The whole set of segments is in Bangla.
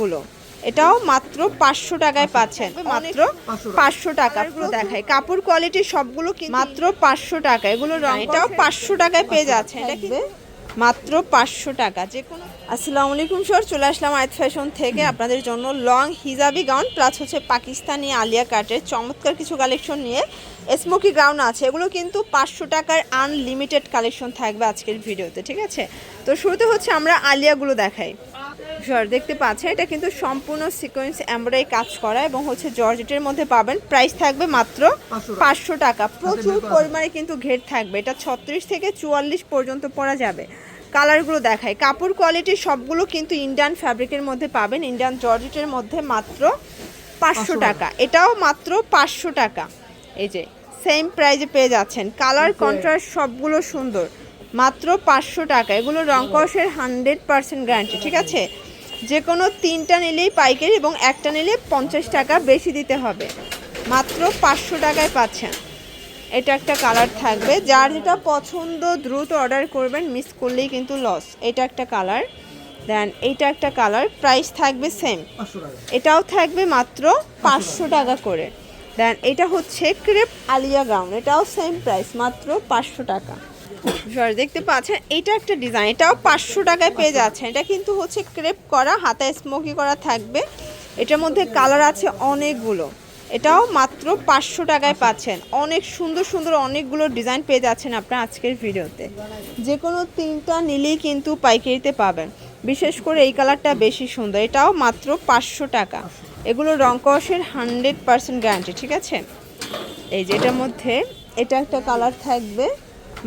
অনেকগুলো, এটাও মাত্র 500 টাকায় পাচ্ছেন, মাত্র 500 টাকা। পুরো দেখায় কাপড় কোয়ালিটি সবগুলো মাত্র 500 টাকা। এগুলো রং, এটাও 500 টাকায় পেয়ে যাচ্ছে, এটা কি মাত্র 500 টাকা। যে কোনো আসসালামু আলাইকুম স্যার, চলে আসলাম আয়াত ফ্যাশন থেকে আপনাদের জন্য লং হিজাবি গাউন প্লাস হচ্ছে পাকিস্তানি আলিয়া কাটের চমৎকার কিছু কালেকশন নিয়ে। স্মোকি গাউন আছে, এগুলো কিন্তু 500 টাকার আনলিমিটেড কালেকশন থাকবে আজকের ভিডিওতে, ঠিক আছে? তো শুরুতে হচ্ছে আমরা আলিয়াগুলো দেখাই। স্যার দেখতে পাচ্ছেন এটা কিন্তু সম্পূর্ণ সিকোয়েন্স এমব্রয়ডারি কাজ করা এবং হচ্ছে জর্জেটের মধ্যে পাবেন। প্রাইস থাকবে মাত্র 500 টাকা। প্রচুর পরিমাণে কিন্তু ঘের থাকবে, এটা 36 থেকে 44 পর্যন্ত পরা যাবে। কালারগুলো দেখায়, কাপড় কোয়ালিটি সবগুলো কিন্তু ইন্ডিয়ান ফ্যাব্রিকের মধ্যে পাবেন, ইন্ডিয়ান জর্জেটের মধ্যে মাত্র 500 টাকা। এটাও মাত্র 500 টাকা। এই যে সেম প্রাইজে পেয়ে যাচ্ছেন, কালার কন্ট্রাস্ট সবগুলো সুন্দর, মাত্র 500 টাকা। এগুলো রং কষের 100% গ্যারান্টি, ঠিক আছে? যে কোনো 3টা নিলেই পাইকারি এবং একটা নিলে 50 টাকা বেশি দিতে হবে। মাত্র 500 টাকায় পাচ্ছেন। এটা একটা কালার থাকবে, যার যেটা পছন্দ দ্রুত অর্ডার করবেন, মিস করলেই কিন্তু লস। এটা একটা কালার, দেন এইটা একটা কালার, প্রাইস থাকবে সেম, এটাও থাকবে মাত্র 500 টাকা করে। দেন এটা হচ্ছে ক্রেপ আলিয়া গাউন, এটাও সেম প্রাইস, মাত্র 500 টাকা। সরি দেখতে পাচ্ছেন এটা একটা ডিজাইন, এটাও 500 টাকায় পেয়ে যাচ্ছেন। এটা কিন্তু হচ্ছে ক্রেপ করা, হাতে স্মোকি করা থাকবে। এটার মধ্যে কালার আছে অনেকগুলো, এটাও মাত্র 500 টাকায় পাচ্ছেন। অনেক সুন্দর সুন্দর অনেকগুলো ডিজাইন পেয়ে যাচ্ছেন আপনারা আজকের ভিডিওতে। যে কোনো 3টা নিলেই কিন্তু পাইকারিতে পাবেন, বিশেষ করে এই কালারটা বেশি সুন্দর, এটাও মাত্র 500 টাকা। এগুলো রং কষের 100% গ্যারান্টি, ঠিক আছে? এই যে এটার মধ্যে এটা একটা কালার থাকবে,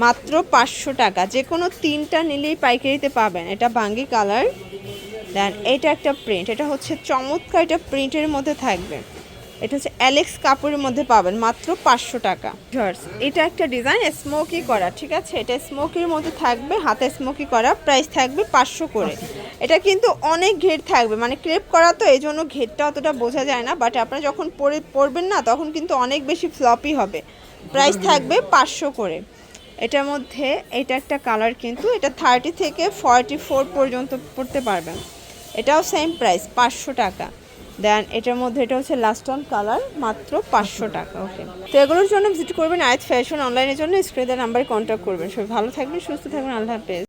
মাত্র 500 টাকা। যে কোনো 3টা নিলেই পাইকারিতে পাবেন। এটা বাঙ্গি কালার, দেন এটা একটা প্রিন্ট, এটা হচ্ছে চমৎকার, এটা প্রিন্টের মধ্যে থাকবে। এটা হচ্ছে অ্যালেক্স কাপড়ের মধ্যে পাবেন, মাত্র 500 টাকা। এটা একটা ডিজাইন স্মোকি করা, ঠিক আছে? এটা স্মোকির মধ্যে থাকবে, হাতে স্মোকি করা, প্রাইস থাকবে 500 করে। এটা কিন্তু অনেক ঘের থাকবে, মানে ক্রেপ করা তো এই জন্য ঘেরটা অতটা বোঝা যায় না, বাট আপনারা যখন পরবেন না তখন কিন্তু অনেক বেশি ফ্লপি হবে। প্রাইস থাকবে 500 করে। এটার মধ্যে এটা একটা কালার, কিন্তু এটা 30 থেকে 44 পর্যন্ত পড়তে পারবেন। এটাও সেম প্রাইস, 500 টাকা। দেন এটার মধ্যে এটা হচ্ছে লাস্ট অন কালার, মাত্র 500 টাকা। ওকে, তো এগুলোর জন্য ভিজিট করবেন আয়াত ফ্যাশন অনলাইনের জন্য স্ক্রিনে দেওয়া নাম্বারে কন্ট্যাক্ট করবেন। সবাই ভালো থাকবেন, সুস্থ থাকবেন, আল্লাহ হাফেজ।